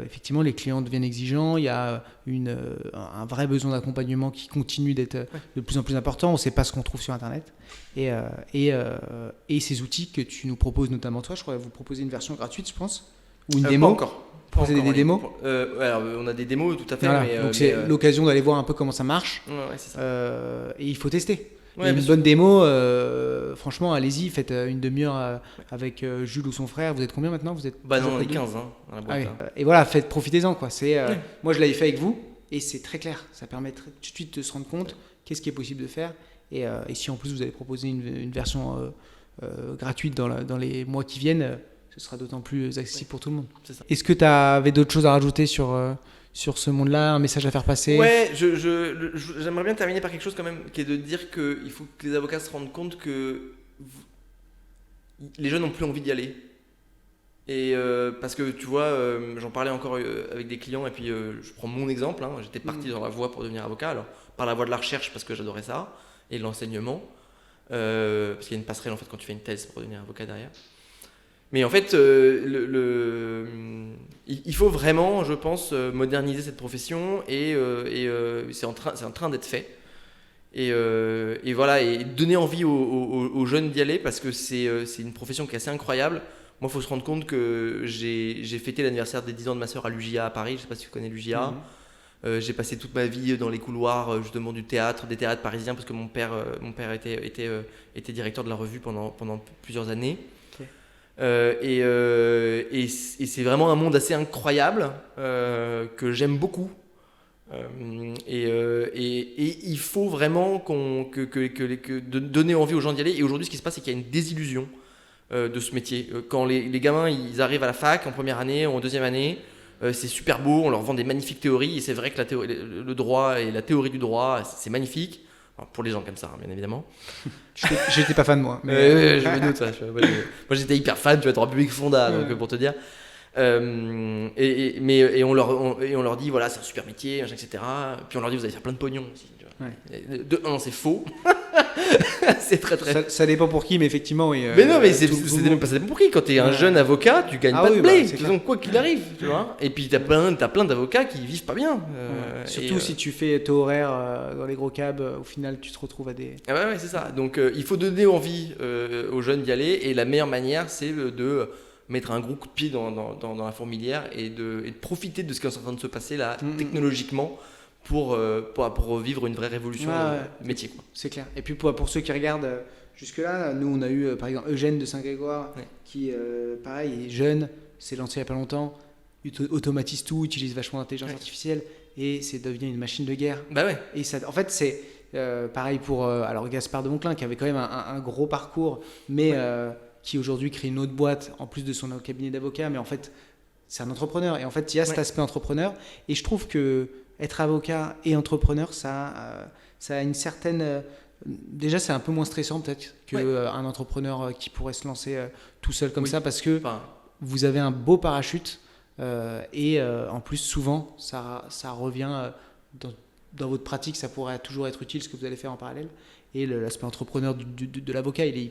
[SPEAKER 2] effectivement les clients deviennent exigeants, il y a un vrai besoin d'accompagnement qui continue d'être de plus en plus important, on ne sait pas ce qu'on trouve sur Internet, et ces outils que tu nous proposes, notamment toi, je crois que vous proposez une version gratuite, je pense, ou une démo. Procéder des démos.
[SPEAKER 1] Alors, on a des démos, tout à fait.
[SPEAKER 2] Voilà. Donc c'est l'occasion d'aller voir un peu comment ça marche.
[SPEAKER 1] Ouais, c'est ça.
[SPEAKER 2] Et il faut tester.
[SPEAKER 1] Ouais,
[SPEAKER 2] une bonne démo, franchement, allez-y, faites une demi-heure avec Jules ou son frère. Vous êtes combien maintenant? Vous êtes
[SPEAKER 1] non, on est 15 dans la boîte.
[SPEAKER 2] Et voilà, profitez-en, quoi. Moi, je l'avais fait avec vous et c'est très clair. Ça permet tout de suite de se rendre compte qu'est-ce qui est possible de faire. Et si en plus vous allez proposer une version gratuite dans les mois qui viennent, ce sera d'autant plus accessible pour tout le monde.
[SPEAKER 1] C'est ça.
[SPEAKER 2] Est-ce que tu avais d'autres choses à rajouter sur ce monde-là, un message à faire passer?
[SPEAKER 1] Ouais, j'aimerais bien terminer par quelque chose quand même, qui est de dire qu'il faut que les avocats se rendent compte que les jeunes n'ont plus envie d'y aller. Et parce que tu vois, j'en parlais encore avec des clients, et puis je prends mon exemple, j'étais parti dans la voie pour devenir avocat, alors par la voie de la recherche parce que j'adorais ça, et de l'enseignement, parce qu'il y a une passerelle en fait quand tu fais une thèse pour devenir avocat derrière. Mais en fait, il faut vraiment, je pense, moderniser cette profession et c'est en train d'être fait. Et voilà, et donner envie aux jeunes d'y aller parce que c'est une profession qui est assez incroyable. Moi, il faut se rendre compte que j'ai fêté l'anniversaire des 10 ans de ma sœur à l'UJA à Paris. Je ne sais pas si tu connais l'UJA. J'ai passé toute ma vie dans les couloirs justement du théâtre, des théâtres parisiens parce que mon père était directeur de la revue pendant plusieurs années. Et c'est vraiment un monde assez incroyable que j'aime beaucoup et il faut vraiment de donner envie aux gens d'y aller. Et aujourd'hui ce qui se passe c'est qu'il y a une désillusion de ce métier quand les gamins ils arrivent à la fac en première année ou en deuxième année, c'est super beau, on leur vend des magnifiques théories et c'est vrai que le droit et la théorie du droit c'est magnifique. Alors, pour les gens comme ça, bien évidemment.
[SPEAKER 2] J'étais pas fan, moi. Mais...
[SPEAKER 1] je me doute. Moi, j'étais hyper fan, tu vois, droit public fonda, donc pour te dire. Mais on leur dit, voilà, c'est un super métier, etc. Puis on leur dit, vous allez faire plein de pognon aussi. Tu vois. De un, c'est faux. C'est très.
[SPEAKER 2] Ça dépend pour qui, mais effectivement.
[SPEAKER 1] Mais non, mais ça dépend pour qui. Quand t'es un jeune avocat, tu gagnes pas de blé. Donc, quoi qu'il arrive, tu vois. Et puis, t'as plein d'avocats qui vivent pas bien.
[SPEAKER 2] Surtout si tu fais taux horaire dans les gros cabs, au final, tu te retrouves à des.
[SPEAKER 1] Ouais, c'est ça. Donc, il faut donner envie aux jeunes d'y aller. Et la meilleure manière, c'est de mettre un gros coup de pied dans la fourmilière et de profiter de ce qui est en train de se passer là, technologiquement. Pour vivre une vraie révolution métier. Quoi.
[SPEAKER 2] C'est clair. Et puis pour ceux qui regardent jusque-là, nous on a eu par exemple Eugène de Saint-Grégoire qui, pareil, est jeune, s'est lancé il n'y a pas longtemps, automatise tout, utilise vachement l'intelligence artificielle et c'est devient une machine de guerre.
[SPEAKER 1] Bah ouais.
[SPEAKER 2] Et ça, en fait, c'est pareil pour alors Gaspard de Monclin qui avait quand même un gros parcours, mais qui aujourd'hui crée une autre boîte en plus de son cabinet d'avocat, mais en fait, c'est un entrepreneur. Et en fait, il y a cet aspect entrepreneur. Et je trouve que être avocat et entrepreneur, ça a une certaine... déjà, c'est un peu moins stressant peut-être qu'un entrepreneur qui pourrait se lancer tout seul comme ça parce que vous avez un beau parachute et en plus, souvent, ça revient dans votre pratique, ça pourrait toujours être utile ce que vous allez faire en parallèle. Et l'aspect entrepreneur de l'avocat, il est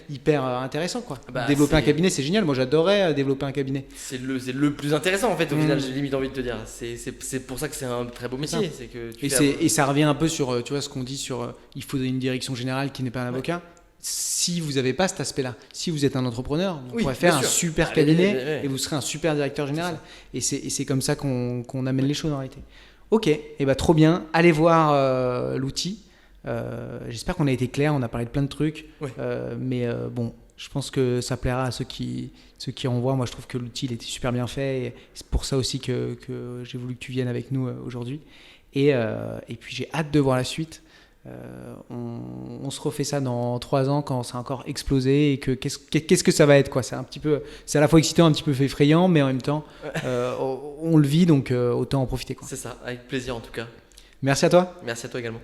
[SPEAKER 2] hyper intéressant, quoi. Développer un cabinet, c'est génial. Moi, j'adorais développer un cabinet.
[SPEAKER 1] C'est le plus intéressant, en fait, au final, j'ai limite envie de te dire. C'est pour ça que c'est un très beau métier. C'est que
[SPEAKER 2] et ça revient un peu sur tu vois, ce qu'on dit sur il faut une direction générale qui n'est pas un avocat. Si vous n'avez pas cet aspect-là, si vous êtes un entrepreneur, vous pourrez faire un super cabinet et vous serez un super directeur général. Et c'est comme ça qu'on amène les choses en réalité. Ok, et trop bien. Allez voir l'outil. J'espère qu'on a été clair, on a parlé de plein de trucs, mais bon, je pense que ça plaira à ceux qui en voient. Moi, je trouve que l'outil il était super bien fait et c'est pour ça aussi que j'ai voulu que tu viennes avec nous aujourd'hui. Et puis j'ai hâte de voir la suite. On se refait ça dans 3 ans quand ça a encore explosé et que qu'est-ce que ça va être, quoi. C'est à la fois excitant, un petit peu effrayant, mais en même temps on le vit, donc autant en profiter, quoi.
[SPEAKER 1] C'est ça, avec plaisir en tout cas.
[SPEAKER 2] Merci à toi.
[SPEAKER 1] Merci à toi également.